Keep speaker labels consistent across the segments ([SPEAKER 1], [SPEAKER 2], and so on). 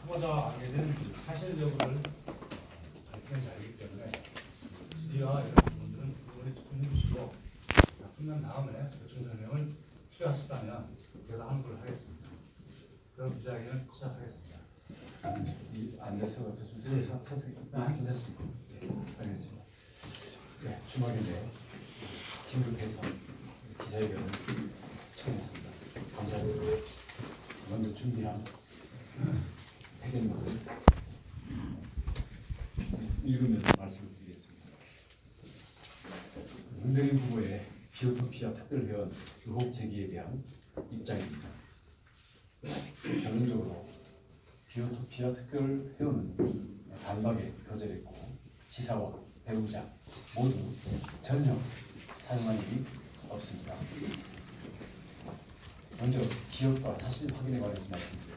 [SPEAKER 1] 하고자 하게 된 사실 여부를 밝히는 자리이기 때문에 드디어 이런 부분들은 부분에 주시고 끝난 다음에 요청 설명을 필요하시다면 제가 하는 걸 하겠습니다. 그럼 이야기는 시작하겠습니다.
[SPEAKER 2] 앉아서 좀 서서 괜찮습니다. 알겠습니다. 네, 주말인데 긴급해서 기자회견을 청했습니다. 감사드립니다. 먼저 준비한 회견문을 읽으면서 말씀을 드리겠습니다. 문대림 후보의 비오토피아 특별회원 의혹 제기에 대한 입장입니다. 결론적으로 비오토피아 특별회원은 단박에 거절했고 지사와 배우자 모두 전혀 사용한 일이 없습니다. 먼저 기억과 사실 확인에 관해서 말씀드리겠습니다.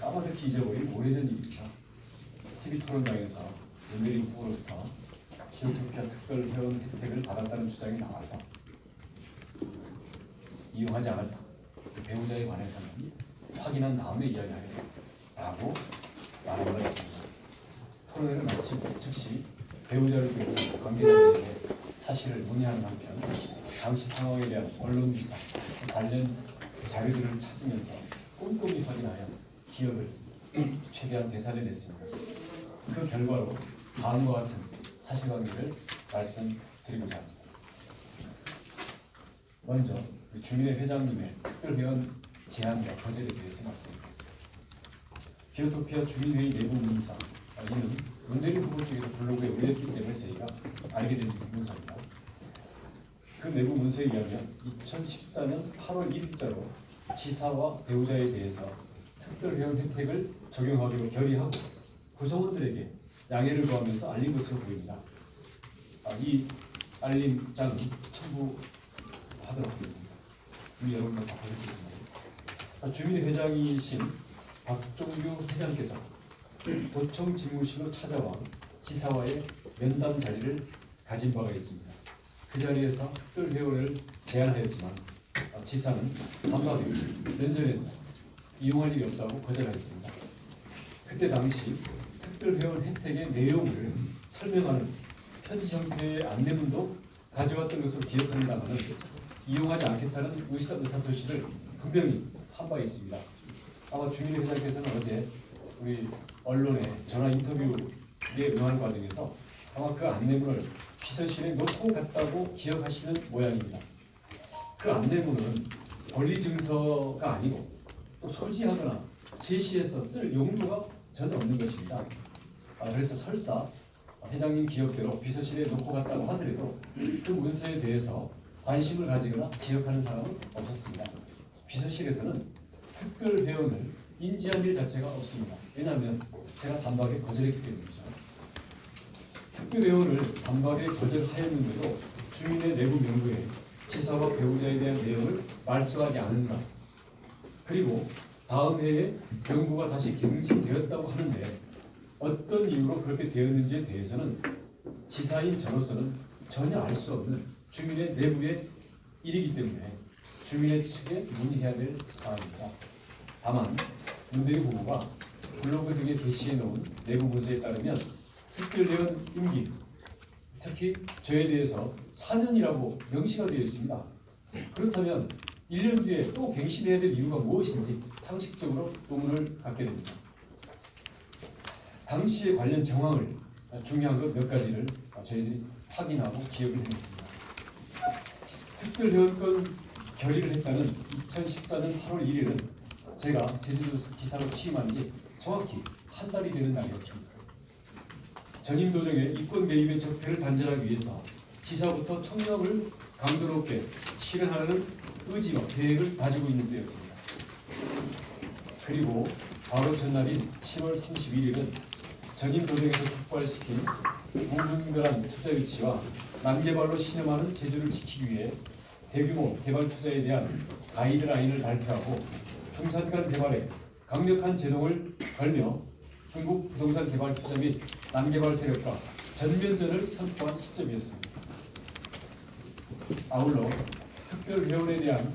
[SPEAKER 2] 까마득히 잊어버린 오래전 일입니다. TV토론장에서 문대림 후보로부터 비오토피아 특별회원 혜택을 받았다는 주장이 나와서 이용하지 않았다. 배우자에 관해서는 확인한 다음에 이야기하겠다라고 말한 바 있습니다. 토론회를 마치고 즉시 배우자를 비롯한 관계자들에게 사실을 문의하는 한편 당시 상황에 대한 언론 기사, 관련 자료들을 찾으면서 꼼꼼히 확인하여 기억을 최대한 되살려냈습니다. 그 결과로 다음과 같은 사실관계를 말씀드리고자 합니다. 먼저 주민회 회장님의 특별회원 제안과 거절에 대해서 말씀드리겠습니다. 비오토피아 주민회의 내부 문서, 이는 문대림 후보 쪽에서 블로그에 올렸기 때문에 저희가 알게 된 문서입니다. 그 내부 문서에 의하면 2014년 8월 1일자로 지사와 배우자에 대해서 특별회원 혜택을 적용하기로 결의하고 구성원들에게 양해를 구하면서 알린 것으로 보입니다. 이 알림장은 첨부하도록 하겠습니다. 이미 여러분들 다 보셨습니다. 주민회 회장이신 박종규 회장께서 도청 집무실로 찾아와 지사와의 면담 자리를 가진 바가 있습니다. 그 자리에서 특별회원을 제안하였지만 지사는 단박에 면전에서 이용할 일이 없다고 거절하였습니다. 그때 당시 특별회원 혜택의 내용을 설명하는 편지 형태의 안내문도 가져왔던 것으로 기억합니다만 이용하지 않겠다는 의사표시를 분명히 한 바 있습니다. 아마 주민회 회장께서는 어제 우리 언론의 전화 인터뷰에 응한 과정에서 아마 그 안내문을 비서실에 놓고 갔다고 기억하시는 모양입니다. 그 안내문은 권리증서가 아니고 또 소지하거나 제시해서 쓸 용도가 전혀 없는 것입니다. 그래서 설사 회장님 기억대로 비서실에 놓고 갔다고 하더라도 그 문서에 대해서 관심을 가지거나 기억하는 사람은 없었습니다. 비서실에서는 특별회원을 인지한 일 자체가 없습니다. 왜냐하면 제가 단박에 거절했기 때문이죠. 특별회원을 단박에 거절하였는데도 주민의 내부 명부에 지사와 배우자에 대한 내용을 말소하지 않는다. 그리고 다음 해에 명부가 다시 갱신되었다고 하는데 어떤 이유로 그렇게 되었는지에 대해서는 지사인 저로서는 전혀 알 수 없는 주민의 내부의 일이기 때문에 주민의 측에 문의해야 될 사안입니다. 다만 문대림 후보가 블로그 등에 게시해 놓은 내부 문서에 따르면 특별회원 임기, 특히 저에 대해서 4년이라고 명시가 되어 있습니다. 그렇다면 1년 뒤에 또 갱신해야 될 이유가 무엇인지 상식적으로 의문을 갖게 됩니다. 당시의 관련 정황을 중요한 것 몇 가지를 저희들이 확인하고 기억을 해냈습니다. 특별회원권 결의를 했다는 2014년 8월 1일은 제가 제주도지사로 취임한 지 정확히 한 달이 되는 날이었습니다. 전임 도정의 이권 개입의 적폐를 단절하기 위해서 지사부터 청렴을 강도 높게 실현하려는 의지와 계획을 가지고 있는 때였습니다. 그리고 바로 전날인 10월 31일은 전임 도정에서 촉발시킨 무분별한 투자 유치와 난개발로 신음하는 제주를 지키기 위해 대규모 개발 투자에 대한 가이드라인을 발표하고 중산간 개발에 강력한 제동을 걸며 중국 부동산 개발 투자 및 난개발 세력과 전면전을 선포한 시점이었습니다. 아울러 특별회원에 대한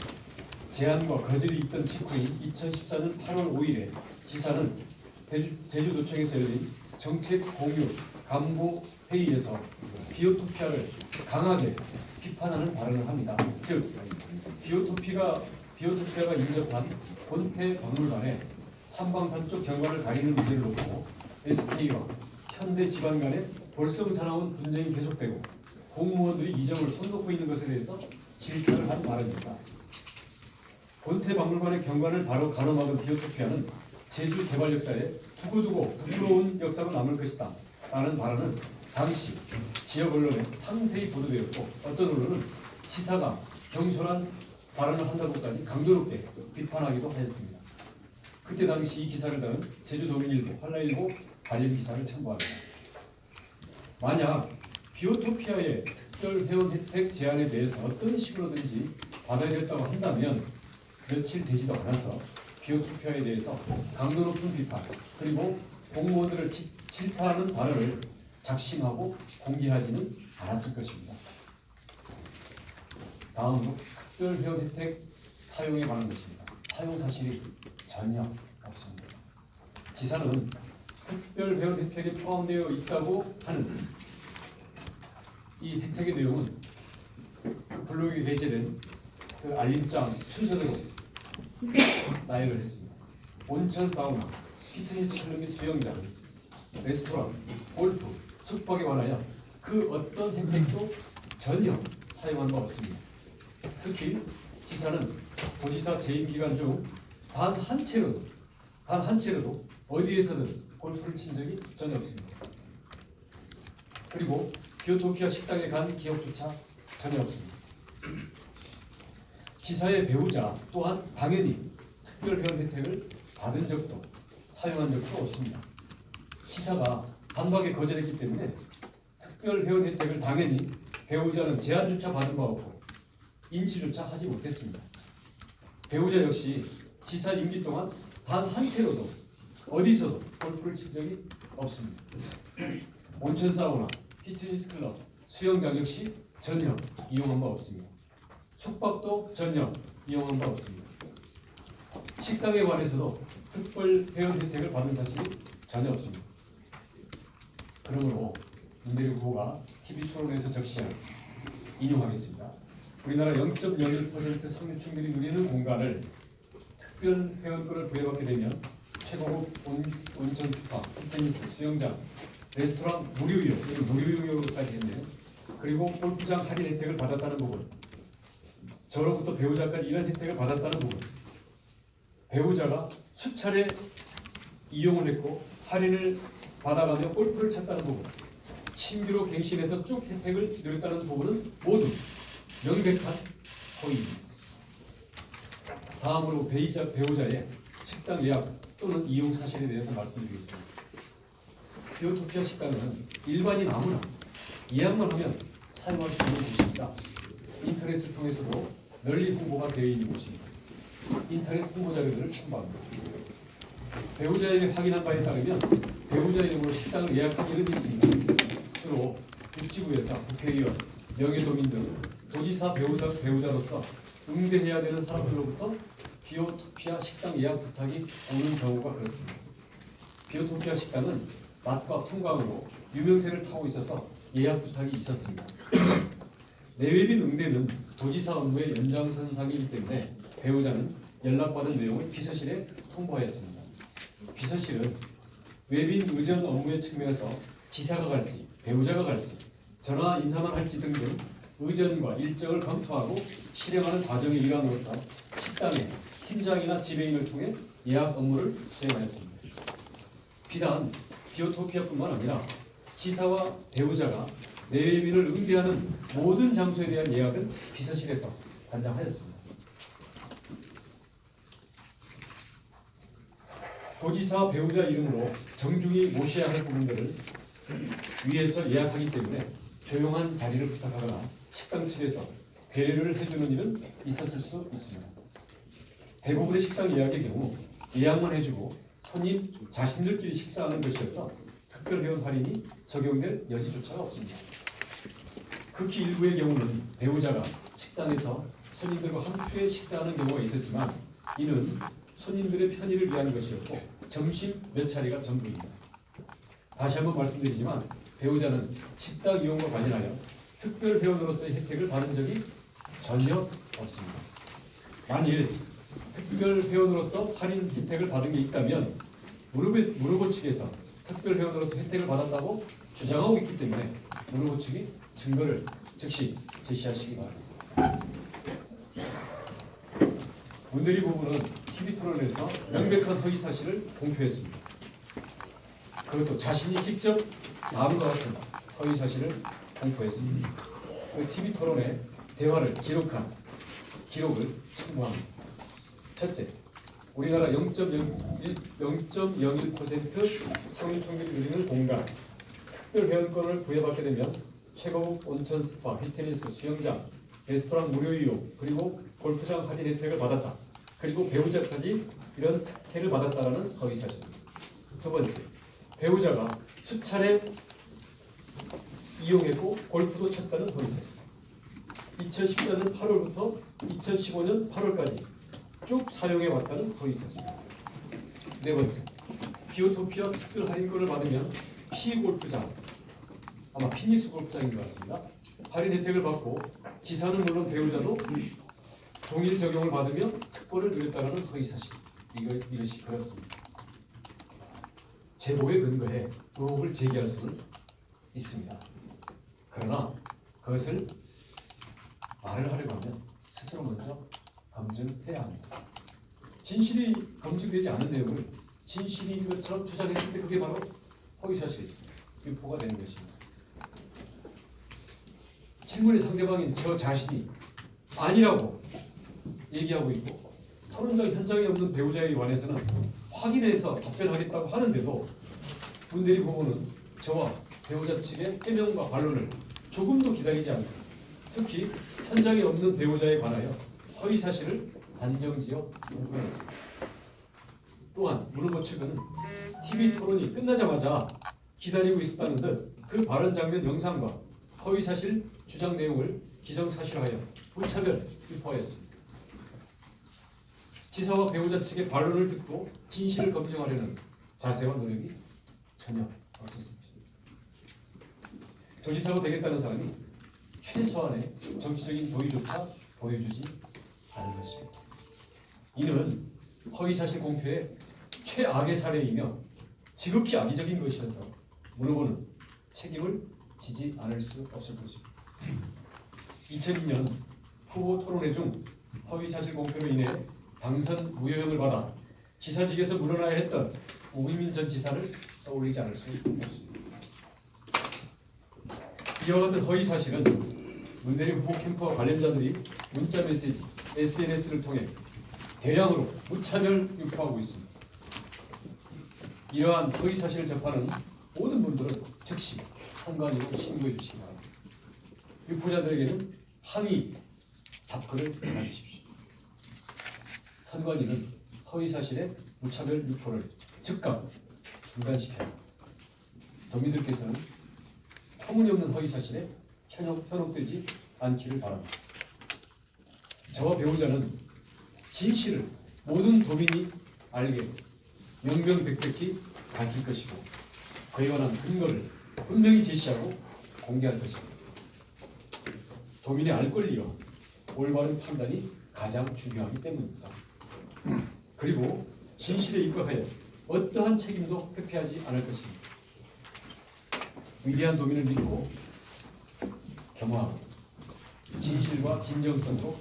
[SPEAKER 2] 제안과 거절이 있던 직후인 2014년 8월 5일에 지사는 제주도청에서 열린 정책 공유 간부 회의에서 비오토피아를 강하게 비판하는 발언을 합니다. 즉 비오토피아가 인접한 권태 박물관의 삼방산 쪽 경관을 가리는 문제를 놓고 SK와 현대지방 간의 볼성사나운 분쟁이 계속되고 공무원들이 이 점을 손 놓고 있는 것에 대해서 질타를 한 발언입니다. 권태 박물관의 경관을 바로 가로막은 비오토피아는 제주 개발 역사에 두고두고 부끄러운 역사로 남을 것이다 라는 발언은 당시 지역 언론에 상세히 보도되었고 어떤 언론은 지사가 경솔한 발언을 한다고까지 강도 높게 비판하기도 하였습니다. 그때 당시 이 기사를 다룬 제주도민일보, 한라일보 관련 기사를 첨부합니다. 만약 비오토피아의 특별 회원 혜택 제한에 대해서 어떤 식으로든지 받아들였다고 한다면 며칠 되지도 않아서 비오토피아에 대해서 강도 높은 비판 그리고 공무원들을 질타하는 발언을 작심하고 공개하지는 않았을 것입니다. 다음으로 특별 회원 혜택 사용에 관한 것입니다. 사용 사실이 전혀 없습니다. 지사는 특별 회원 혜택에 포함되어 있다고 하는 이 혜택의 내용은 블로그에 게재된 그 알림장 순서대로 나열을 했습니다. 온천 사우나, 피트니스 클럽 및 수영장, 레스토랑, 골프, 숙박에 관하여 그 어떤 혜택도 전혀 사용한 바 없습니다. 특히 지사는 도지사 재임 기간 중 단 한 채로도 어디에서든 골프를 친 적이 전혀 없습니다. 그리고 비오토피아 식당에 간 기억조차 전혀 없습니다. 지사의 배우자 또한 당연히 특별 회원 혜택을 받은 적도 사용한 적도 없습니다. 지사가 단박에 거절했기 때문에 특별 회원 혜택을 당연히 배우자는 제안조차 받은 바 없고 인지조차 하지 못했습니다. 배우자 역시 지사 임기 동안 단 한 채로도 어디서도 골프를 친 적이 없습니다. 온천 사우나, 피트니스 클럽, 수영장 역시 전혀 이용한 바 없습니다. 숙박도 전혀 이용한 바 없습니다. 식당에 관해서도 특별 회원 혜택을 받은 사실이 전혀 없습니다. 그러므로 문대리 후보가 TV 토론에서 적시한 인용하겠습니다. 우리나라 0.01% 상류층들이 누리는 공간을 특별 회원권을 부여받게 되면 최고급 온천 스파, 피트니스, 수영장, 레스토랑 무료이용, 무료이용까지 했네요. 그리고 골프장 할인 혜택을 받았다는 부분, 저로부터 배우자까지 이런 혜택을 받았다는 부분, 배우자가 수차례 이용을 했고 할인을 받아가며 골프를 쳤다는 부분, 신규로 갱신해서 쭉 혜택을 누렸다는 부분은 모두 명백한 허위입니다. 다음으로 배우자의 식당 예약 또는 이용 사실에 대해서 말씀드리겠습니다. 비오토피아 식당은 일반인 아무나 예약만 하면 사용할 수 있는 곳입니다. 인터넷을 통해서도 널리 홍보가 되어 있는 곳입니다. 인터넷 홍보 자료들을 첨부합니다. 배우자에게 확인한 바에 따르면 배우자 이름으로 식당을 예약한 이름이 있습니다. 주로 육지구에서 국회의원, 명예도민 등 도지사 배우자로서 응대해야 되는 사람들로부터 비오토피아 식당 예약 부탁이 오는 경우가 그렇습니다. 비오토피아 식당은 맛과 풍광으로 유명세를 타고 있어서 예약 부탁이 있었습니다. 내외빈 응대는 도지사 업무의 연장선상이기 때문에 배우자는 연락받은 내용을 비서실에 통보하였습니다. 비서실은 외빈 의전 업무의 측면에서 지사가 갈지 배우자가 갈지 전화 인사만 할지 등등 의전과 일정을 검토하고 실행하는 과정의 일환으로서 식당의 팀장이나 지배인을 통해 예약 업무를 수행하였습니다. 비단 비오토피아뿐만 아니라 지사와 배우자가 내외빈을 응대하는 모든 장소에 대한 예약은 비서실에서 관장하였습니다. 도지사 배우자 이름으로 정중히 모셔야 할 부분들을 위에서 예약하기 때문에 조용한 자리를 부탁하거나 식당 측에서 배려를 해주는 일은 있었을 수 있습니다. 대부분의 식당 예약의 경우 예약만 해주고 손님 자신들끼리 식사하는 것이어서 특별 회원 할인이 적용될 여지조차가 없습니다. 극히 일부의 경우는 배우자가 식당에서 손님들과 함께 식사하는 경우가 있었지만 이는 손님들의 편의를 위한 것이었고 점심 몇 차례가 전부입니다. 다시 한번 말씀드리지만 배우자는 식당 이용과 관련하여 특별 회원으로서의 혜택을 받은 적이 전혀 없습니다. 만일 특별 회원으로서 할인 혜택을 받은 게 있다면 무르보 측에서 특별 회원으로서 혜택을 받았다고 주장하고 있기 때문에 무르보 측이 증거를 즉시 제시하시기 바랍니다. 문대리 부부는 TV 토론에서 명백한 허위 사실을 공표했습니다. 그것도 자신이 직접 다음과 같은 허위 사실을 공표했습니다. 그 TV 토론의 대화를 기록한 기록을 첨부합니다. 첫째, 우리나라 0.01% 상위 총기를 누리는 공간, 특별 회원권을 부여받게 되면 최고급 온천 스파, 피트니스, 수영장, 레스토랑 무료 이용, 그리고 골프장 할인 혜택을 받았다. 그리고 배우자까지 이런 특혜를 받았다라는 허위 사실입니다. 두 번째, 배우자가 수차례 이용했고 골프도 쳤다는 허위 사실. 2014년 8월부터 2015년 8월까지 쭉 사용해 왔다는 허위 사실. 네 번째, 비오토피아 특별 할인권을 받으면 피골프장, 아마 피닉스 골프장인 것 같습니다. 할인 혜택을 받고 지사는 물론 배우자도 동일 적용을 받으며 특권을 누렸다는 허위 사실. 이것이 그렇습니다. 제보에 근거해 의혹을 제기할 수는 있습니다. 그러나 그것을 말을 하려고 하면 스스로 먼저 검증해야 합니다. 진실이 검증되지 않은 내용을 진실인 것처럼 주장했을 때 그게 바로 허위사실 유포가 되는 것입니다. 질문의 상대방인 저 자신이 아니라고 얘기하고 있고 토론장 현장에 없는 배우자에 관해서는 확인해서 답변하겠다고 하는데도 문대리 부부는 저와 배우자 측의 해명과 반론을 조금도 기다리지 않고 특히 현장에 없는 배우자에 관하여 허위 사실을 단정지어 공표했습니다. 또한 무르보 측은 TV 토론이 끝나자마자 기다리고 있었다는 듯 그 발언 장면 영상과 허위 사실 주장 내용을 기정사실화하여 무차별 유포하였습니다. 지사와 배우자 측의 반론을 듣고 진실을 검증하려는 자세와 노력이 전혀 없었습니다. 도지사가 되겠다는 사람이 최소한의 정치적인 도의조차 보여주지 않은 것입니다. 이는 허위사실 공표의 최악의 사례이며 지극히 악의적인 것이어서 무르보는 책임을 지지 않을 수 없을 것입니다. 2002년 후보 토론회 중 허위사실 공표로 인해 당선 무효형을 받아 지사직에서 물러나야 했던 우기민 전 지사를 떠올리지 않을 수 없습니다. 이와 같은 허위 사실은 문대리 후보 캠프와 관련자들이 문자 메시지, SNS를 통해 대량으로 무차별 유포하고 있습니다. 이러한 허위 사실을 접하는 모든 분들은 즉시 선관위로 신고해 주시기 바랍니다. 유포자들에게는 항의 답글을 달아주십시오. 선관위는 허위 사실의 무차별 유포를 즉각 중단시켜야 합니다. 도민들께서는 터무니없는 허위 사실에 현혹되지 않기를 바랍니다. 저와 배우자는 진실을 모든 도민이 알게 명명백백히 밝힐 것이고 그에 관한 근거를 분명히 제시하고 공개할 것입니다. 도민의 알 권리와 올바른 판단이 가장 중요하기 때문입니다. 그리고 진실에 입각하여 어떠한 책임도 회피하지 않을 것입니다. 위대한 도민을 믿고 겸허하고 진실과 진정성으로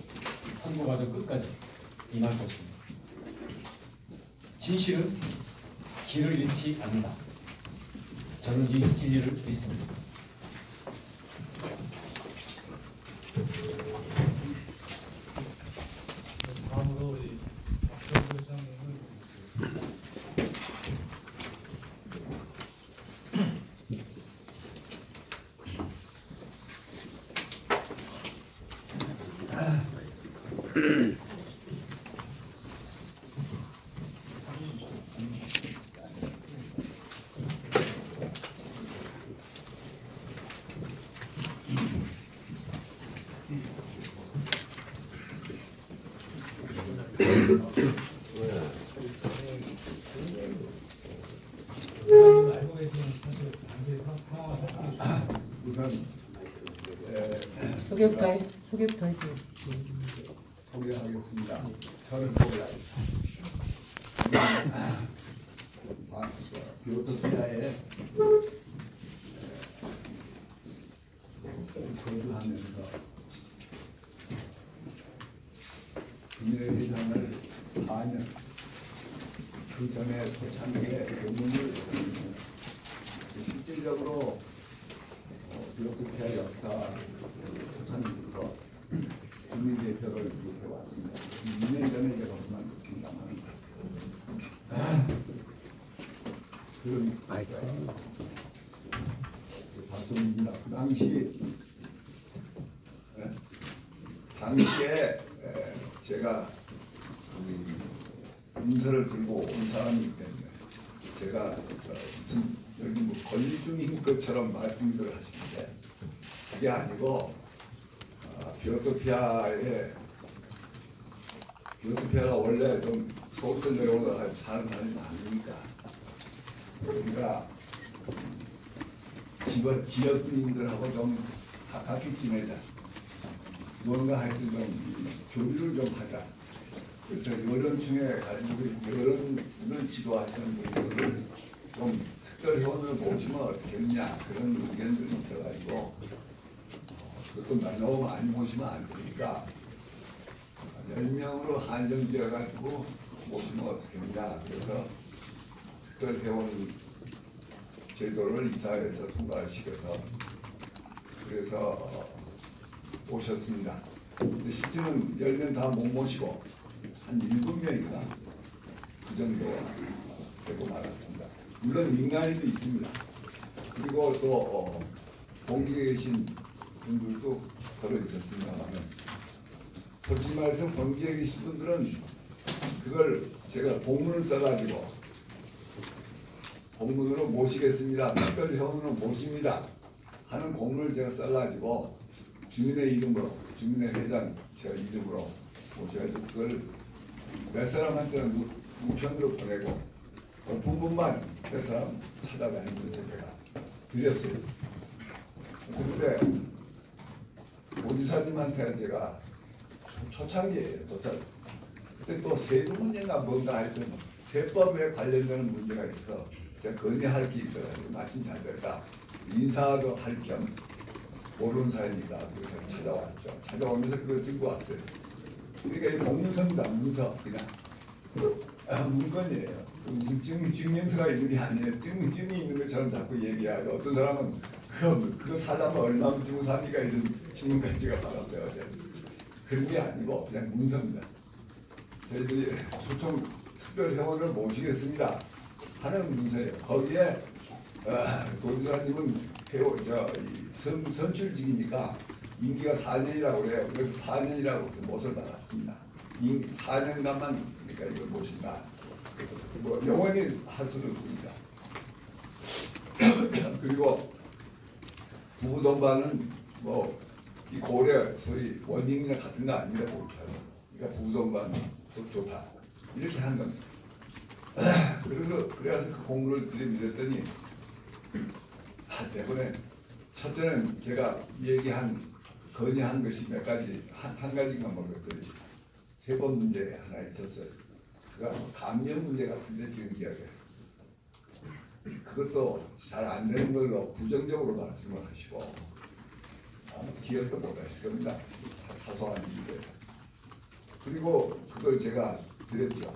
[SPEAKER 2] 선거 과정 끝까지 임할 것입니다. 진실은 길을 잃지 않는다. 저는 이 진리를 믿습니다.
[SPEAKER 1] 다음으로 우리 박정우 회장님을
[SPEAKER 3] 소개부터 해줘.
[SPEAKER 4] 소개하겠습니다. 저를 소개합니다. 비오토피아에 거주하면서 국민의회장을 4년 그 전에 초창기에 교문을 실질적으로 비오토피아 역사 초창기부터 국민대표를 해왔습니다. 2년 전에 제가 그만뒀습니다만 그런 박정입니다. 그 당시에 제가 문서를 들고 온 사람이기 때문에 제가 무슨 여기 뭐 권리 중인 것처럼 말씀들을 하시는데 그게 아니고 비오토피아가 원래 좀 서울 내려오다가 사는 사람이 많으니까 우리가 기업인들하고 좀 가깝게 지내자. 뭔가 하여튼 좀 교류를 좀 하자. 그래서 여론층에 가지고 여론을 지도하시는 분들을 좀 특별회원을 모시면 어떻겠냐 그런 의견들이 있어가지고 그것도 너무 많이 모시면 안 되니까 10명으로 한정지어가지고 모시면 어떻겠냐 그래서 특별회원 제도를 이사회에서 통과시켜서 그래서 오셨습니다. 근데 실제는 10명 다 못 모시고 한 7명인가 그 정도 되고 말았습니다. 물론 민간인도 있습니다. 그리고 또 공직에 계신 분들도 걸어 있었습니다만 솔직히 말해서 공직에 계신 분들은 그걸 제가 공문을 써가지고 공문으로 모시겠습니다. 특별회원으로 모십니다. 하는 공문을 제가 써가지고 주민의 이름으로 주민의 회장 제가 이름으로 모셔가지고 그걸 몇 사람한테는 우편으로 보내고 부분만 몇 사람 찾아다니면서 제가 드렸어요. 그런데 오지사님한테 제가 초창기에요. 그때 또 세금 문제가 뭔가 하여튼 세법에 관련되는 문제가 있어 제가 건의할 게 있어가지고 마침 잘 됐다. 인사도 할 겸 모르는 사람이다. 그래서 찾아왔죠. 찾아오면서 그걸 들고 왔어요. 그러니까 이 공문서입니다. 문서 그냥 문건이에요. 무슨 증명서가 있는 게 아니에요. 증이 있는 것처럼 자꾸 얘기하죠. 어떤 사람은 그거 사려면 얼마나 주고 삽니까 이런 질문까지 제가 받았어요. 어제. 그런 게 아니고 그냥 문서입니다. 저희들이 초청 특별회원을 모시겠습니다 하는 문서예요. 거기에 도지사님은 선출직이니까 임기가 4년이라고 그래요. 그래서 4년이라고 못을 받았습니다. 4년간만 그러니까 이걸 모신다. 뭐 영원히 할 수는 없습니다. 그리고 부부 동반은 뭐 이 고려 소위 원인이나 같은 거 아닙니다. 그러니까 부부 동반은 좋다. 이렇게 한 겁니다. 그래서 그 공부를 들이밀었더니 대본에 첫째는 제가 건의한 것이 몇 가지 한 가지만 먹었더니 세번 문제 하나 있었어요. 그가 감염 문제 같은데 지금 기억에 그것도 잘 안 되는 걸로 부정적으로 말씀을 하시고 기억도 못 하실 겁니다. 사소한 일에. 그리고 그걸 제가 드렸죠.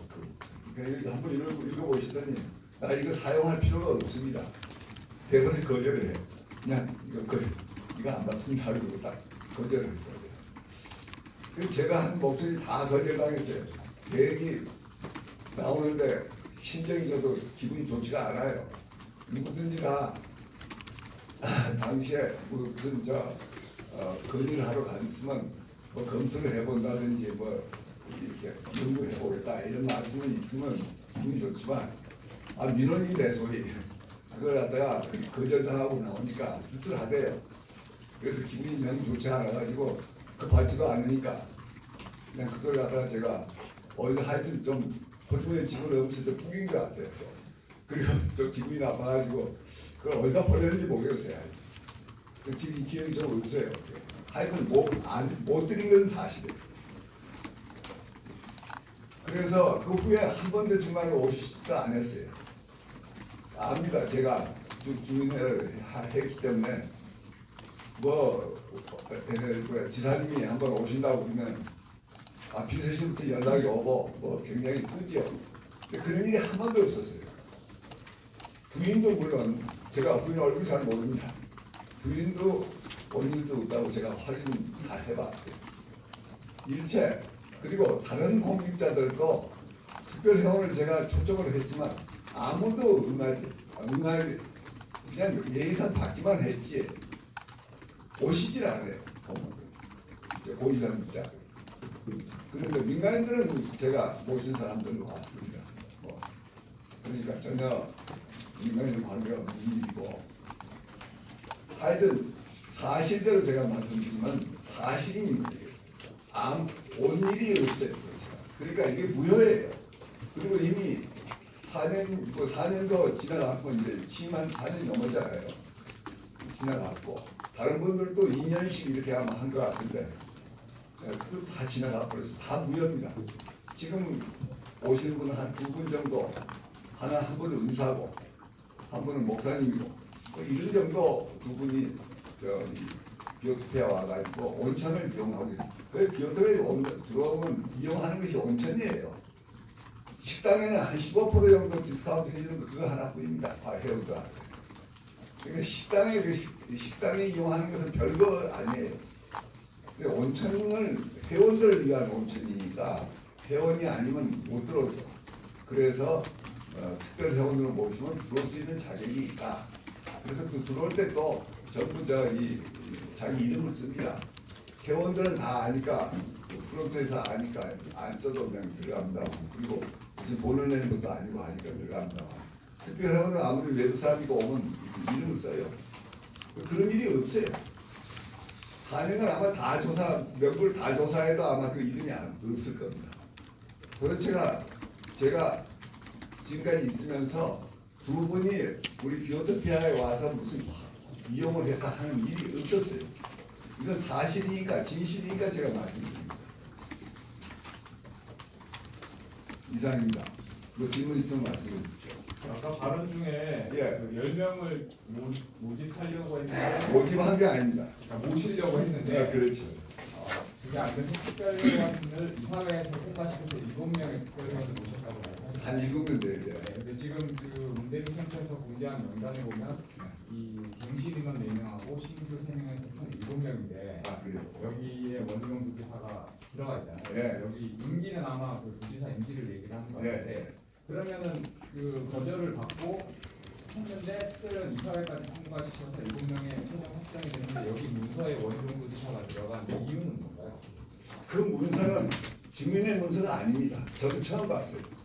[SPEAKER 4] 그러니까 한번 읽어보시더니 나 이거 사용할 필요가 없습니다. 대본에 거절을 해요. 그냥 이거 안 받습니다. 그리고 딱 거절을 했어요. 그래서 제가 한 목소리 다 거절당했어요. 계획이 나오는데 심정이 저도 기분이 좋지가 않아요. 누구든지 다 당시에 무슨 건의를 하러 갔으면 뭐 검토를 해본다든지 뭐 이렇게 연구를 해보겠다 이런 말씀은 있으면 기분이 좋지만 민원이 내 소리 그걸 갖다가 거절당하고 나오니까 씁쓸하대요. 그래서 기분이 영 좋지 않아가지고 그 받지도 않으니까 그냥 그걸 갖다가 제가 어디 하여튼 좀 홀분에 집어넣으면서 좀 뿌긴 것 같아요. 그리고 좀 기분이 나빠가지고 그걸 어디다 버렸는지 모르겠어요. 기억이 좀 없어요. 하여튼 못 드린 건 사실이에요. 그래서 그 후에 한 번도 중간에 오시지도 않았어요. 압니다. 제가 주민회를 했기 때문에 지사님이 한번 오신다고 그러면 비서실부터 연락이 오고 굉장히 뜨죠. 근데 그런 일이 한 번도 없었어요. 부인도 물론 제가 부인 얼굴 잘 모릅니다. 부인도 온 일도 없다고 제가 확인 다 해봤어요. 일체 그리고 다른 공직자들도 특별회원을 제가 초청을 했지만 아무도 응할 그냥 예의상 받기만 했지 오시질 않아요. 고위직자. 그런데 민간인들은 제가 모신 사람들로 왔습니다. 그러니까 전혀 민간인 관계가 없는 일이고 하여튼 사실대로 제가 말씀드리면 사실인 일이에요. 온 일이 없어요. 그러니까 이게 무효예요. 그리고 이미 4년도 지나갔고 이제 취임한 4년이 넘었잖아요. 지나갔고 다른 분들도 2년씩 이렇게 아마 한 것 같은데 그것도 다 지나가 버려서 다 무효입니다. 지금 오시는 분은 한 2분 정도 한 분은 의사고 한 분은 목사님이고 이런 정도 두 분이 비오토피아 와가지고 온천을 이용하고 그 비오토피아에 들어오면 이용하는 것이 온천이에요. 식당에는 한 15% 정도 디스카운트 해주는 거 그거 하나뿐입니다. 회원들한테. 그러니까 식당에 이용하는 것은 별거 아니에요. 근데 온천은 회원들을 위한 온천이니까 회원이 아니면 못 들어오죠. 그래서 특별 회원으로 모시면 들어올 수 있는 자격이 있다. 그래서 그 들어올 때 또 전부 자기 이름을 씁니다. 회원들은 다 아니까 프론트에서 아니까 안 써도 그냥 들어갑니다. 그리고 무슨 번호 내는 것도 아니고 하니까 들어갑니다. 특별 회원은 아무리 외부 사람이고 오면 이름을 써요. 그런 일이 없어요. 4년을 아마 다 명부를 다 조사해도 아마 그 이름이 없을 겁니다. 그래서 제가 지금까지 있으면서 두 분이 우리 비오토피아에 와서 무슨 이용을 했다 하는 일이 없었어요. 이건 사실이니까 진실이니까 제가 말씀드립니다. 이상입니다. 뭐 질문 있으면 말씀해 주십시오.
[SPEAKER 2] 아까 발언 중에
[SPEAKER 4] 예.
[SPEAKER 2] 그 10명을 모집하려고 했는데
[SPEAKER 4] 모집한 게 아닙니다.
[SPEAKER 2] 그러니까 모시려고 했는데
[SPEAKER 4] 그렇죠.
[SPEAKER 2] 그게 안 돼서 특별회원을 이사회에서 통과시켜서 7명의 특별회원을 모셨다고 말씀하셨어요.
[SPEAKER 4] 한 7명 돼요.
[SPEAKER 2] 네, 근데 지금 그 문대리 캠프에서 공개한 명단에 보면 이 경실 인원 4명하고 신규 3명에서 총 7명인데
[SPEAKER 4] 그래요.
[SPEAKER 2] 여기에 원희룡 부지사가 들어가 있잖아요.
[SPEAKER 4] 예.
[SPEAKER 2] 여기 임기는 아마 그 부지사 임기를 얘기를 하는 것 같은데
[SPEAKER 4] 예.
[SPEAKER 2] 그러면은 그 거절을 받고 했는데 특별한 이사회까지 통과시켜서 7명의 최종 확정이 됐는데 여기 문서에 원희룡 부지사가 들어간 이유는 뭔가요?
[SPEAKER 4] 그 문서는 주민의 문서가 아닙니다. 저도 처음 봤어요.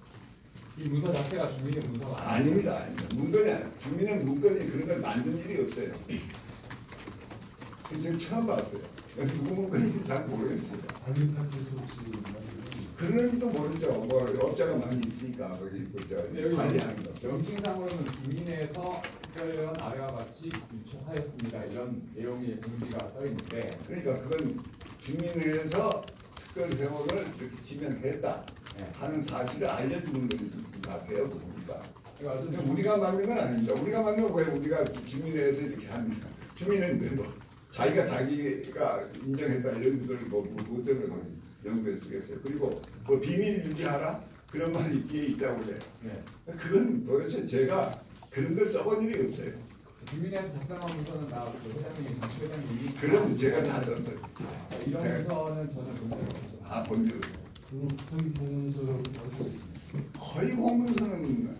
[SPEAKER 2] 이 문서 자체가 주민의 문서가
[SPEAKER 4] 아닙니다. 문건이 아니에요. 주민의 문건이 그런 걸 만든 일이 없어요. 지금 처음 봤어요. 누구 문건인지 잘 모르겠어요.
[SPEAKER 1] 관리판에서 혹시
[SPEAKER 4] 그런지도 모르죠. 뭐 업자가 많이 있으니까 거기
[SPEAKER 2] 여기
[SPEAKER 4] 관리하는 거.
[SPEAKER 2] 명칭상으로는 주민에서 특별회원 아래와 같이 유촉하였습니다. 이런 내용의 공지가 떠 있는데
[SPEAKER 4] 그러니까 그건 주민회에서 특별회원을 이렇게 지명했다
[SPEAKER 2] 네.
[SPEAKER 4] 하는 사실을 알려주는 것이 같아요. 보니까.
[SPEAKER 2] 그러니까
[SPEAKER 4] 근데
[SPEAKER 2] 어쨌든
[SPEAKER 4] 우리가 만든 건 아닙니다. 우리가 만든 건 왜 우리가 주민회에서 이렇게 합니까? 주민은 뭐 자기가 인정했다 이런 것들 뭐 때문에 연구에 쓰겠어요. 그리고 뭐 비밀 유지하라 그런 말이 있기에 있다고 그래요.
[SPEAKER 2] 네.
[SPEAKER 4] 그건 도대체 제가 그런 걸 써본 일이 없어요.
[SPEAKER 2] 주민회에서 작성한 문서는 다 그 회장님이 정치 회장님이
[SPEAKER 4] 그럼 제가 다 썼어요.
[SPEAKER 2] 이런
[SPEAKER 4] 네.
[SPEAKER 2] 문서는 전혀 문제가 없죠.
[SPEAKER 4] 본 적.
[SPEAKER 1] 허위 공문서라고 알고 있습니다.
[SPEAKER 4] 허위 공문서는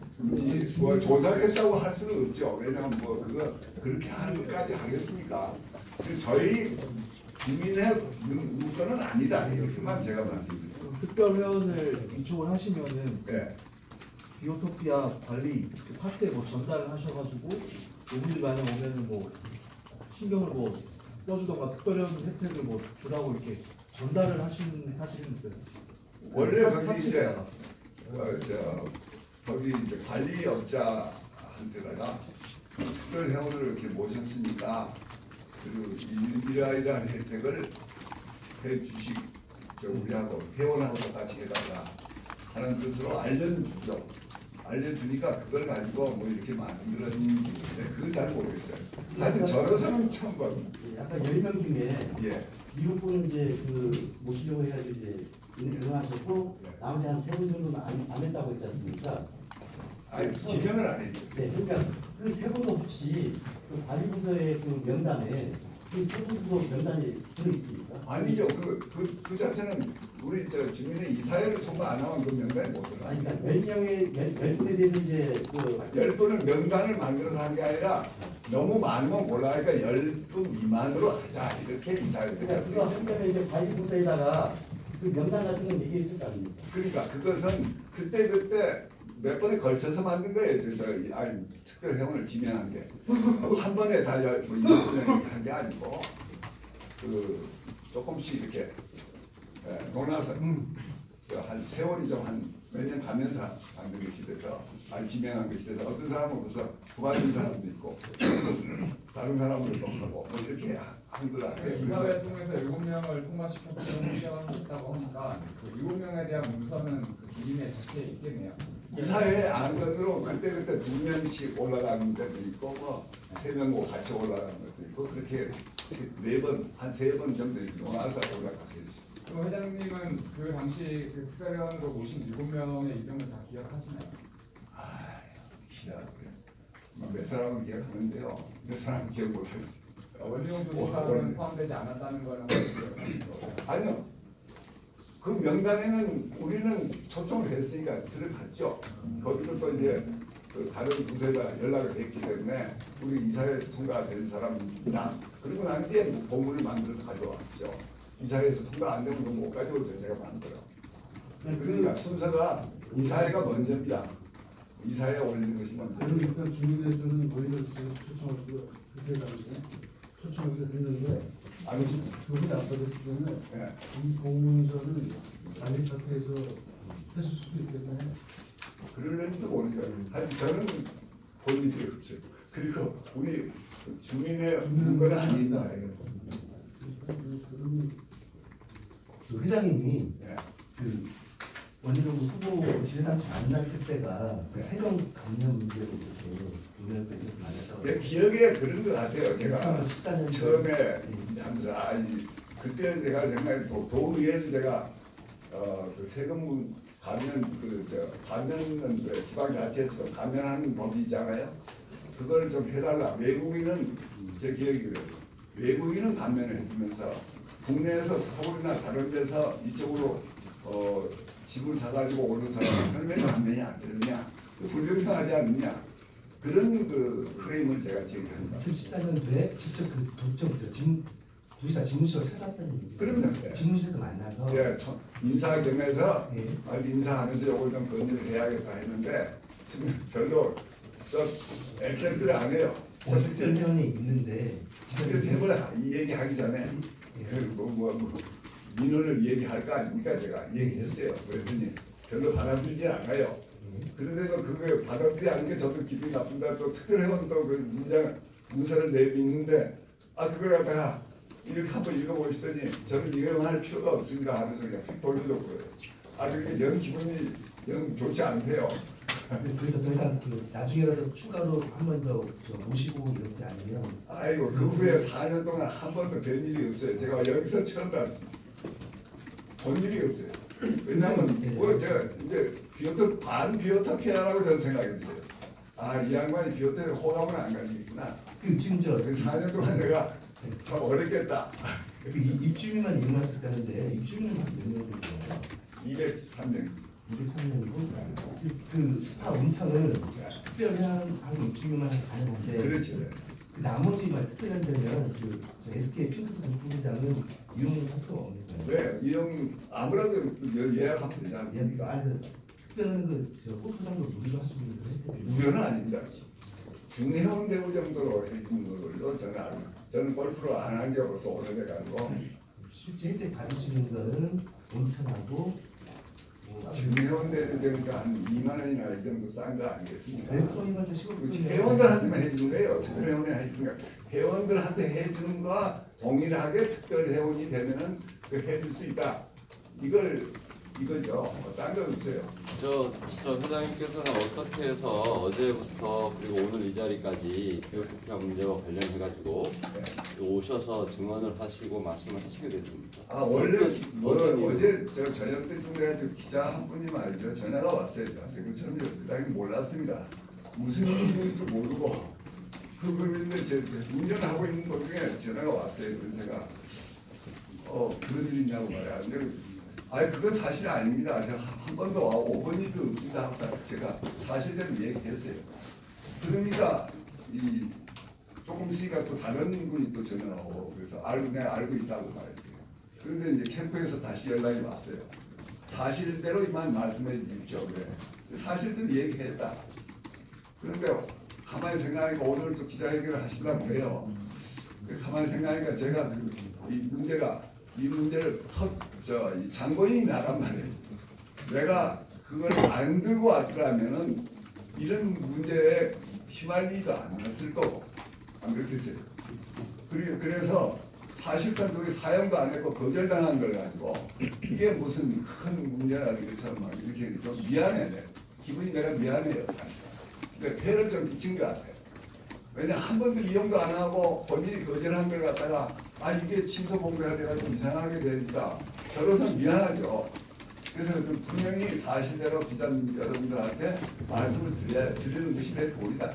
[SPEAKER 4] 뭐 조작했다고 할 수는 없죠. 왜냐하면 뭐 그거 그렇게 하는 것까지 하겠습니까? 저희 주민의 문서는 아니다 이렇게만 제가 말씀드립니다.
[SPEAKER 3] 특별 회원을 위촉을 하시면은
[SPEAKER 4] 네.
[SPEAKER 3] 비오토피아 관리 그 파트에 뭐 전달을 하셔가지고 이분들이 만약 오면은 뭐 신경을 뭐 써주던가 특별 회원 혜택을 뭐 주라고 이렇게 전달을 하신 사실은 있어요.
[SPEAKER 4] 원래 거기 이제
[SPEAKER 3] 사치다가.
[SPEAKER 4] 거기 이제 관리업자한테다가 특별 회원을 이렇게 모셨으니까 그리고 이러이러한 혜택을 해주시 우리하고 회원하고 똑같이 해달라 하는 뜻으로 알려주죠. 알려주니까 그걸 가지고 뭐 이렇게 만들었는데 그건 잘 모르겠어요. 하여튼 저로서는 처음 봐요.
[SPEAKER 5] 아까 10명 중에
[SPEAKER 4] 예.
[SPEAKER 5] 7분 이제 그 모시려고 해가지고 이제 응하셨고 나머지 한 3분 정도는 안 했다고 했지 않습니까?
[SPEAKER 4] 아니 지명을 안 했죠.
[SPEAKER 5] 네, 그러니까 그 3분도 혹시 그 관리부서의 그 명단에 그 3분도 명단이 들어있습니까?
[SPEAKER 4] 아니죠. 그 자체는 우리 주민의 이사회를 통과 안 하면 그 명단에 못 들어가.
[SPEAKER 5] 아니 그러니까 10분에 대해서 이제 그
[SPEAKER 4] 10분은 명단을 만들어서 한 게 아니라 너무 많으면 곤란하니까 10분 미만으로 하자 이렇게 이사회를
[SPEAKER 5] 그러니까 그거 한다면 이제 관리부서에다가 그 명단 같은 건 얘기했을 거 아닙니까?
[SPEAKER 4] 그러니까 그것은 그때 몇 번에 걸쳐서 만든 거예요. 아니 특별 회원을 지명한 게 한 번에 다 20명이 한 게 아니고 그 조금씩 이렇게 논아서 한 세월이 좀 한 몇 년 가면서 만든 것이 돼서 지명한 것이 돼서 어떤 사람은 벌써 부활인 사람도 있고 다른 사람들도 하고 뭐 이렇게 한 걸 아니에요.
[SPEAKER 6] 이사회 통해서 7명을 통과시켜서 시험을 했다고 하니까 그 7명에 대한 문서는 그 주민의 자체에 있겠네요.
[SPEAKER 4] 이사회 안건으로 그때 2명씩 올라가는 데도 있고 뭐 3명 같이 올라가는 것도 있고 그렇게 4번 한 3번 정도 논아서 올라가게 됐어요.
[SPEAKER 6] 그럼 회장님은 그 당시 그 특별회원으로 모신 7명의 이름을 다 기억하시나요?
[SPEAKER 4] 몇 사람은 기억하는데요. 몇 사람은 기억 못하겠어요.
[SPEAKER 6] 원희룡 조지사는 포함되지 않았다는 거는 기억하시죠?
[SPEAKER 4] 아니요. 그 명단에는 우리는 초청을 했으니까 들어갔죠. 거기도 또 이제 그 다른 부서에다 연락을 했기 때문에 우리 이사회에서 통과된 사람이다. 그리고 난 뒤에 공문을 만들어서 가져왔죠. 이사회에서 통과 안 되면 그거 못 가져오죠. 제가 만들어. 그러니까 순서가 이사회가 먼저입니다. 이사회에 올리는 것이 먼저.
[SPEAKER 7] 그리고 일단 주민회에서는 오히려 초청을 그때 당시에 초청을 했는데
[SPEAKER 4] 아니,
[SPEAKER 7] 그분이 안 받았기 때문에
[SPEAKER 4] 예.
[SPEAKER 7] 이 공문서를 관리 파트에서 했을 수도 있겠네.
[SPEAKER 4] 그럴는지도 모르죠. 하여튼 저는 본 일이 없어요. 그리고 우리 주민의 문건은 아니다.
[SPEAKER 7] 그런
[SPEAKER 5] 그 회장님이
[SPEAKER 4] 예.
[SPEAKER 5] 그 원희룡 후보 지지단체 만났을 때가 그
[SPEAKER 4] 네.
[SPEAKER 5] 세경 감염 문제로 이렇게 의견을 만났다고.
[SPEAKER 4] 내 기억에 그런 것 같아요. 제가
[SPEAKER 5] 2014년
[SPEAKER 4] 처음에 그때 제가 생각에 도의회에서 제가 그 세금 감면은 지방자치에서 감면하는 법이 있잖아요. 그걸 좀 해달라. 외국인은 제 기억이 그래요. 외국인은 감면을 해주면서 국내에서 서울이나 다른 데서 이쪽으로 집을 사가지고 오는 사람은 왜 감면이 안 되느냐, 불공평하지 않느냐 그런 그 프레임을 제가 제기합니다.
[SPEAKER 5] 2014년도에 직접 그 도청부터 도지사 집무실을 찾았다는 얘기죠.
[SPEAKER 4] 그러면 네.
[SPEAKER 5] 집무실에서 만나서
[SPEAKER 4] 예, 인사겸해서
[SPEAKER 5] 네.
[SPEAKER 4] 인사하면서 요걸 좀 건의를 해야겠다 했는데 지금 별로 저 액센트를 안 해요.
[SPEAKER 5] 특별 회원이 있는데
[SPEAKER 4] 그래서 대본에 이 얘기하기 전에
[SPEAKER 5] 예.
[SPEAKER 4] 뭐 민원을 얘기할 거 아닙니까? 제가 얘기했어요. 그랬더니 별로 받아들이지 않아요. 그런데도 그거 받아들이지 않는 게 저도 기분이 나쁜다. 또 특별회원도 그 문서를 내있는데 그걸 갖다가 이렇게 한번 읽어보시더니 저는 이거 할 필요가 없습니다 하면서 그냥 휙 돌려줬고요. 그게 영 기분이 영 좋지 않대요.
[SPEAKER 5] 그래서 더 이상 그 나중에라도 추가로 한 번 더 모시고 이렇게 아니면
[SPEAKER 4] 아이고 그 후에 4년 동안 한 번도 된 일이 없어요. 제가 여기서 처음 봤습니다. 본 일이 없어요. 왜냐하면 뭐 제가 이제 반비오토피아라고 저는 생각했어요. 이 양반이 비오토피아 호감은 안 가지겠구나.
[SPEAKER 5] 그 지금
[SPEAKER 4] 4년 동안 내가 참 어렵겠다.
[SPEAKER 5] 입주민만 이용했을 때는데 입주민은 몇 명이 돼요?
[SPEAKER 4] 203년.
[SPEAKER 5] 203명이고 그 스파 온천은 특별한 입주민만 가능한데
[SPEAKER 4] 그렇죠.
[SPEAKER 5] 그 나머지 특별한 데는 그 SK 핑크선 부부장은 이용을 할 수가 없는 거예요.
[SPEAKER 4] 왜? 이형 아무래도 예약하면 되지 않습니까?
[SPEAKER 5] 특별한 그 골프장도 무료로 하시는 분들
[SPEAKER 4] 무료는 아닙니다. 중회원 대우 정도로 해주는 걸로 저는 알고. 저는 골프를 안 한 지 벌써 오래돼가지고
[SPEAKER 5] 실제 혜택 받을 수 있는 거는 온천하고 뭐
[SPEAKER 4] 주민회원들이 되니까 한 2만 원이나 이 정도 싼 거 아니겠습니까?
[SPEAKER 5] 레스토랑한테 15%.
[SPEAKER 4] 회원들한테만 해주는 거예요. 특별회원에 해주는 거. 회원들한테 해주는 거와 동일하게 특별회원이 되면은 그 해줄 수 있다. 이거죠. 딴 건 없어요.
[SPEAKER 8] 저 회장님께서는 어떻게 해서 어제부터 그리고 오늘 이 자리까지 기업투자 문제와 관련해가지고 오셔서 증언을 하시고 말씀을 하시게 됐습니까?
[SPEAKER 4] 아 원래
[SPEAKER 8] 어떤 이유로?
[SPEAKER 4] 어제 저 저녁 때쯤에 기자 한 분이 말이죠. 전화가 왔어요. 저한테 저는 그다지 몰랐습니다. 무슨 일인지도 모르고 그분인데 제 운전하고 있는 도중에 전화가 왔어요. 그래서 제가 그런 일 있냐고 말이야. 근데 그건 사실이 아닙니다. 제가 한 번도 5번 일도 없습니다. 하고 제가 사실대로 얘기했어요. 그러니까 이 조금 있으니까 또 다른 분이 또 전화가 오고 그래서 내가 알고 있다고 말했어요. 그런데 이제 캠프에서 다시 연락이 왔어요. 사실대로만 말씀해 주십시오. 그래. 사실대로 얘기했다. 그런데 가만히 생각하니까 오늘 또 기자회견을 하시려고 해요. 가만히 생각하니까 제가 이 문제를 이 장본인이 나란 말이에요. 내가 그걸 안 들고 왔더라면은 이런 문제에 휘말리지도 않았을 거고 안 그렇겠어요. 그래서 사실상 그게 사용도 안 했고 거절당한 걸 가지고 이게 무슨 큰 문제나 이것처럼 막 이렇게 좀 미안해. 기분이 내가 미안해요. 사실상. 그러니까 폐를 좀 끼친 것 같아요. 왜냐 한 번도 이용도 안 하고 본인이 거절한 걸 갖다가 이게 친서 공개가 돼가지고 이상하게 되니까 저로서 미안하죠. 그래서 좀 분명히 사실대로 기자님 여러분들한테 말씀을 드리는 것이 내 도리다.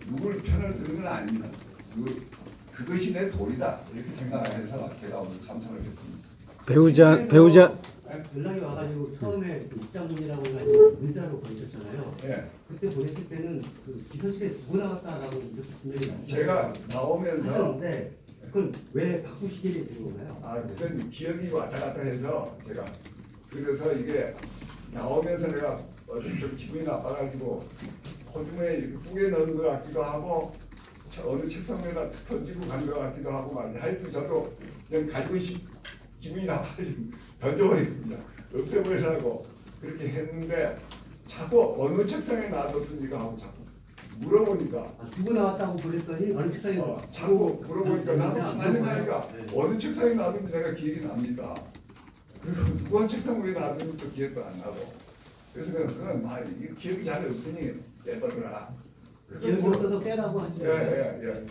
[SPEAKER 4] 누굴 편을 드는 건 아닙니다. 그것이 내 도리다. 이렇게 생각해서 제가 오늘 참석을 했습니다.
[SPEAKER 5] 배우자 연락이 와가지고 처음에 그 입장문이라고 해가지고 문자로 보내셨잖아요.
[SPEAKER 4] 예.
[SPEAKER 5] 그때 보냈을 때는 그 비서실에 두고 나갔다라고 이렇게 분명히
[SPEAKER 4] 제가 나오면서
[SPEAKER 5] 하셨는데 그건 왜 바꾸시게 된 건가요?
[SPEAKER 4] 그건 기억이 왔다 갔다 해서 제가 그래서 이게 나오면서 내가 좀 기분이 나빠가지고 호주머니에 이렇게 뿌개 넣은 것 같기도 하고 어느 책상 위에다 던지고 간 것 같기도 하고 말이야. 하여튼 저도 그냥 가지고 기분이 나빠지고 던져버립니다. 없애버리라고 그렇게 했는데 자꾸 어느 책상에 놔뒀습니까 하고 자꾸 물어보니까
[SPEAKER 5] 두고 나왔다고 그랬더니 어느 책상에
[SPEAKER 4] 자꾸 물어보니까 나도 가만히 생각하니까 어느 책상에 놔둔지 내가 기억이 납니다. 그리고 누구 책상 위에 놔둔지 또 기억도 안 나고 그래서 그건 이게 기억이 잘 없으니 빼버려라.
[SPEAKER 5] 기억이 없어서 빼라고 하시죠.
[SPEAKER 4] 예.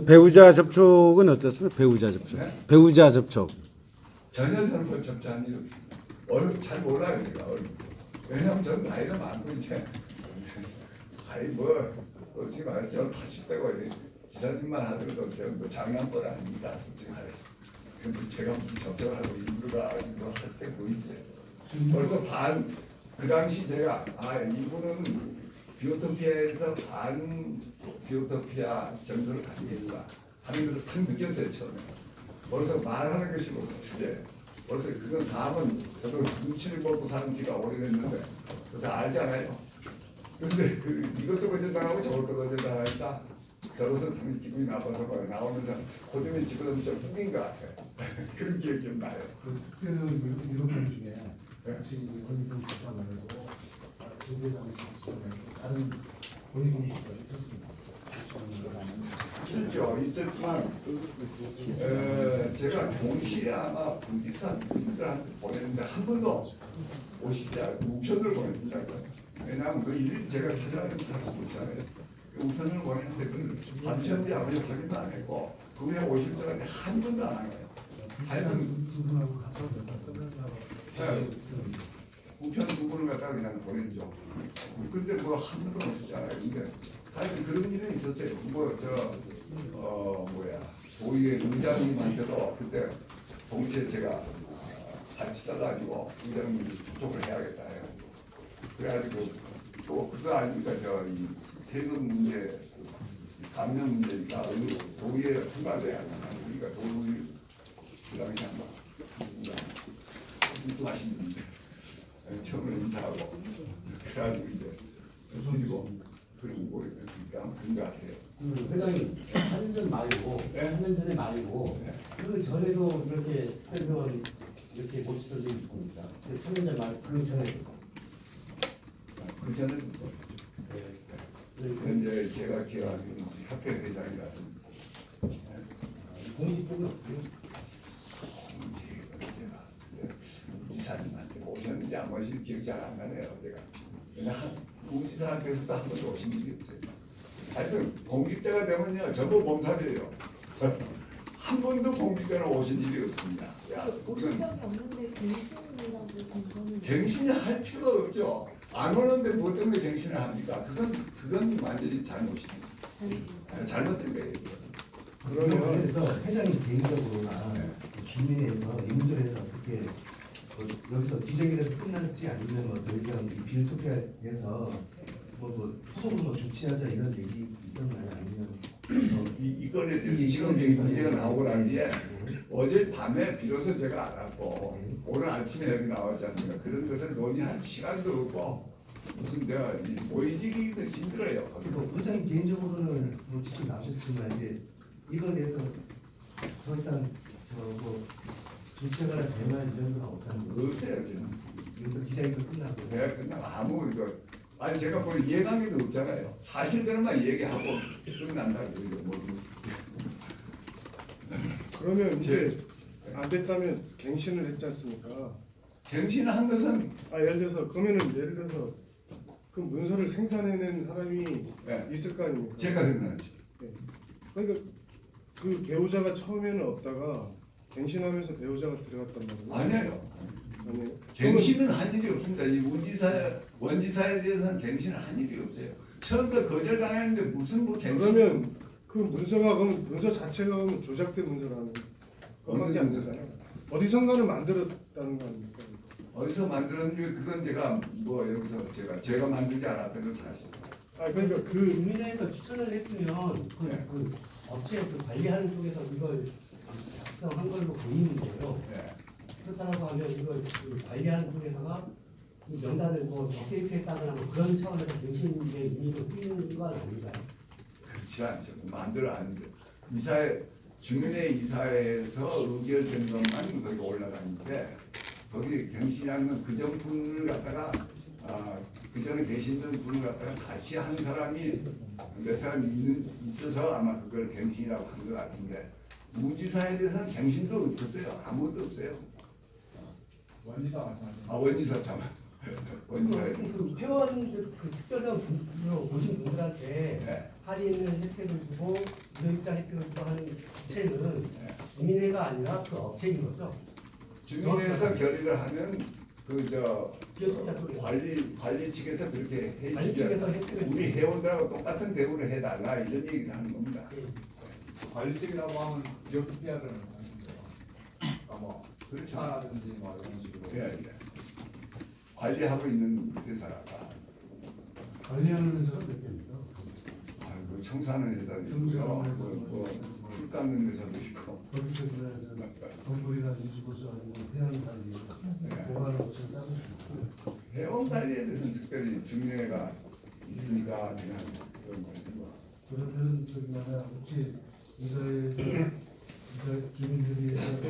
[SPEAKER 9] 배우자 접촉은 어떻습니까? 배우자 접촉.
[SPEAKER 4] 네?
[SPEAKER 9] 배우자 접촉.
[SPEAKER 4] 전혀 저는 그 접촉한 일 없어요. 잘 몰라요 제가. 왜냐하면 저는 나이가 많고 이제 어찌 말해서 80대고 기사님만 하더라도 저는 장난벌 아닙니다. 솔직히 말해서. 근데 제가 무슨 접촉을 하고 인류가 아직도 할때 뭐 있어요. 벌써 그 당시 제가 이분은 비오토피아에서 반 비오토피아 정도를 가지겠다 하는 것을 탁 느꼈어요 처음에. 벌써 말하는 것이 틀려요. 벌써 그건 다음은 저도 눈치를 보고 사는 지가 오래됐는데 그래서 알잖아요. 근데 이것도 거절당하고 저것도 거절당하니까 저로서 상당히 기분이 나빠서 나오면서 호주머니 집어넣으면 좀 웃긴 것 같아요. 그런 기억이 좀 나요.
[SPEAKER 7] 특별히 이런 분 중에 혹시 권익금 조사 말고 부부장이 다른 권익금 조사가 있었습니다.
[SPEAKER 4] 있었지만 제가 동시에 아마 부기사 분들한테 보냈는데 한 번도 오시지 않고 우편을 보냈잖아요. 왜냐하면 그 일을 제가 찾아가는 잘 못잖아요. 우편을 보냈는데 그 반천리 아버지 확인도 안 했고 그 후에 오실 줄 알았는데 한 번도 안 한 거예요. 하여튼
[SPEAKER 7] 두 분하고 같이 끝나고
[SPEAKER 4] 우편 두 분을 갖다가 그냥 보냈죠. 근데 뭐 한 번도 없었잖아요. 근데 하여튼 그런 일은 있었어요. 도의회 의장님한테도 그때 동시에 제가 같이 써가지고 의장님이 접촉을 해야겠다 해요. 그래가지고 또 그거 아닙니까 이 세금 문제, 감면 문제니까 도의회 통과돼야 하잖아요. 우리가 도의 그 당시 한번 하시는 분인데 처음에 인사하고 그래가지고 이제 그리고 그러니까 그런 것 같아요.
[SPEAKER 5] 회장님 4년 전 말고 4년 전에 말고 그 전에도 이렇게 800원 이렇게 모시던 적이 있습니다. 3년 전 말 그 전에
[SPEAKER 4] 그 전에 현재 제가 기억하기로는 협회 회장이라는
[SPEAKER 5] 공익적으로 어때요?
[SPEAKER 4] 공지사님한테 오셨는지 안 오셨는지 기억이 잘 안 나네요. 제가 그냥 공지사한테서도 한 번도 오신 일이 없어요. 하여튼 공직자가 되면요 전부 몸살이에요. 한 번도 공직자로 오신 일이 없습니다. 야,
[SPEAKER 10] 오신 적이 없는데 갱신이라고 그거는
[SPEAKER 4] 갱신이 할 필요가 없죠. 안 오는데 뭐 때문에 갱신을 합니까? 그건 완전히 잘못입니다. 잘못된 거예요.
[SPEAKER 5] 그러면 그래서 회장님 개인적으로나 주민회에서 임조해서 어떻게 여기서 기재에 대해서 끝날지 아니면 뭐 더 이상 이 비유토피아에서 뭐 소속으로 조치하자 이런 얘기 있었나요? 아니면
[SPEAKER 4] 이 건에 대해서 지금 문제가 나오고 난 뒤에 어제 밤에 비로소 제가 알았고 오늘 아침에 여기 나왔지 않습니까? 그런 것을 논의할 시간도 없고 무슨 제가 모이지기도 힘들어요.
[SPEAKER 5] 그리고 의장님 개인적으로는 뭐 직접 나오셨지만 이제 이거에 대해서 더 이상 저뭐 조치하거나 대만 이런 건 없다는 거예요.
[SPEAKER 4] 없어요 지금.
[SPEAKER 5] 여기서 기자회견 끝나고
[SPEAKER 4] 내가 그냥 아무 이거 아니 제가 뭐 이해관계도 없잖아요. 사실대로만 얘기하고 끝난다 그러죠. 뭐
[SPEAKER 11] 그러면 이제 안 됐다면 갱신을 했지 않습니까?
[SPEAKER 4] 갱신을 한 것은
[SPEAKER 11] 예를 들어서 그러면은 예를 들어서 그 문서를 생산해낸 사람이
[SPEAKER 4] 네,
[SPEAKER 11] 있을 거 아닙니까?
[SPEAKER 4] 제가 했는지.
[SPEAKER 11] 그러니까 그 배우자가 처음에는 없다가 갱신하면서 배우자가 들어갔단 말이에요.
[SPEAKER 4] 아니에요.
[SPEAKER 11] 아니에요.
[SPEAKER 4] 갱신은 한 일이 없습니다. 이 원지사에 대해서는 갱신을 한 일이 없어요. 처음부터 거절당했는데 무슨 뭐 갱신?
[SPEAKER 11] 그러면 그 문서가 그럼 문서 자체가 그러면 조작된 문서라는 것밖에 안 되잖아요. 어디선가는 만들었다는 거 아닙니까?
[SPEAKER 4] 어디서 만들었는지 그건 제가 뭐 여기서 제가 만들지 않았던 건 사실.
[SPEAKER 11] 그러니까 그
[SPEAKER 5] 주민회에서 추천을 했으면 그 업체 그 관리하는 쪽에서 이걸 작성한 걸로 보이는데요.
[SPEAKER 4] 네.
[SPEAKER 5] 그렇다고 하면 이걸 그 관리하는 쪽에서가 그 명단을 뭐 업데이트했다거나 뭐 그런 차원에서 갱신의 의미로 쓰이는 건 아닌가요?
[SPEAKER 4] 그렇지 않죠. 만들어 아닌데 주민회 이사회에서 의결된 것만 거기 올라가는데 거기 갱신하는 규정품을 갖다가 그 전에 계시던 분을 갖다가 같이 한 사람이 몇 사람 있어서 아마 그걸 갱신이라고 한 것 같은데 무지사에 대해서는 갱신도 없었어요. 아무것도 없어요.
[SPEAKER 6] 원지사 말씀하시는
[SPEAKER 4] 원지사 참. 원지사에
[SPEAKER 5] 그 회원 그 특별한 분으로 오신 분들한테
[SPEAKER 4] 네.
[SPEAKER 5] 할인을 혜택을 주고 무료입자 혜택을 주고 하는 주체는 주민회가 아니라 그 업체인 거죠.
[SPEAKER 4] 주민회에서 결의를 하면
[SPEAKER 5] 비오토피아 쪽에서.
[SPEAKER 4] 관리 측에서 그렇게
[SPEAKER 5] 관리 측에서 혜택을
[SPEAKER 4] 우리 회원들하고 똑같은 대우를 해달라 이런 얘기를 하는 겁니다.
[SPEAKER 6] 관리직이라고 하면 비오토피아를 하는데요. 뭐
[SPEAKER 4] 그렇죠.
[SPEAKER 6] 차라든지 뭐 이런 식으로.
[SPEAKER 4] 예, 예. 관리하고 있는 회사라가
[SPEAKER 7] 관리하는 회사가 몇 개입니까?
[SPEAKER 4] 아이고 청소하는 회사도 있고
[SPEAKER 7] 청소하는
[SPEAKER 4] 풀 깎는 회사도 있고
[SPEAKER 7] 거기서 그래서 건물이나 유지보수 아니고 해양 관리, 보관을 거쳐 따로 있고
[SPEAKER 4] 회원 관리에 대해서는 특별히 주민회가 있으니까 그냥 그런 거죠.
[SPEAKER 7] 그러면 저기 만약 혹시 이사회에서 주민회의에서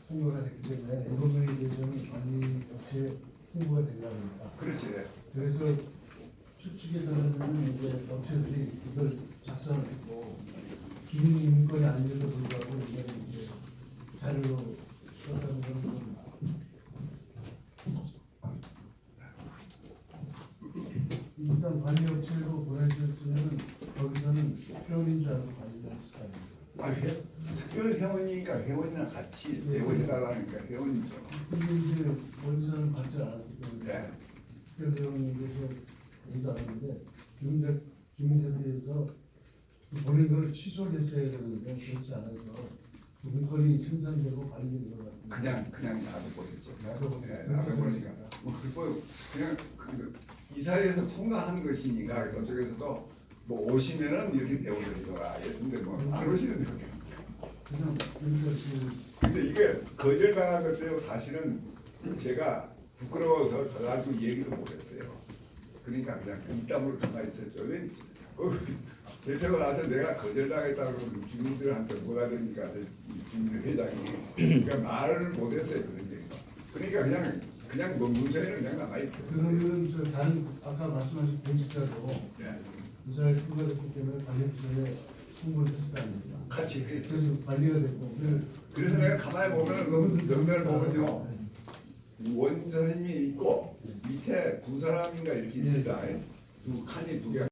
[SPEAKER 7] 통과가 됐기 때문에 일곱 명에 대해서는 관리 업체 홍보가 되려니까
[SPEAKER 4] 그렇지.
[SPEAKER 7] 그래서 추측에 따르면 이제 업체들이 이걸 작성했고 주민 인권이 아닌데도 불구하고 이걸 이제 자료로 썼다는 건 좀 일단 관리 업체로 보내줬으면 거기서는 회원인 줄 알고 관리를 했을 거 아닙니까?
[SPEAKER 4] 특별 회원이니까 회원이랑 같이 대우해달라니까 회원이죠.
[SPEAKER 7] 근데 이제 원서는 받지 않았기 때문에
[SPEAKER 4] 네.
[SPEAKER 7] 특별회원님께서 얘기도 안 했는데 주민협의회에서 보낸 걸 취소를 했어야 되는데 그렇지 않아서 그 문건이 생산되고 관리된 것 같아요.
[SPEAKER 4] 그냥 놔둬버렸죠.
[SPEAKER 7] 놔둬버리니까.
[SPEAKER 4] 네, 놔둬버리니까 뭐 그냥 이사회에서 통과한 것이니까 저쪽에서도 뭐 오시면은 이렇게 배워드리더라. 근데 뭐 안 오시는 거예요.
[SPEAKER 7] 그냥 여기서 지금
[SPEAKER 4] 근데 이게 거절당한 것도 사실은 제가 부끄러워서 가지고 얘기도 못했어요. 그러니까 그냥 입담으로 가만히 있었죠. 왜 대표가 나서 내가 거절당했다고 주민들한테 뭐가 되니까 주민회장이 그러니까 말을 못했어요. 그러니까 그냥 뭐 문서에는 그냥 남아있어요.
[SPEAKER 7] 그러면 저 다른 아까 말씀하신 공직자도
[SPEAKER 4] 네.
[SPEAKER 7] 이사회 통과됐기 때문에 관리부서에 홍보를 했을 거 아닙니까?
[SPEAKER 4] 같이.
[SPEAKER 7] 그래서 관리가 됐고
[SPEAKER 4] 그래서 내가 가만히 보면 그 연결 보면요. 원장님이 있고 밑에 두 사람인가 이렇게 있습니다. 두 칸이 두 개.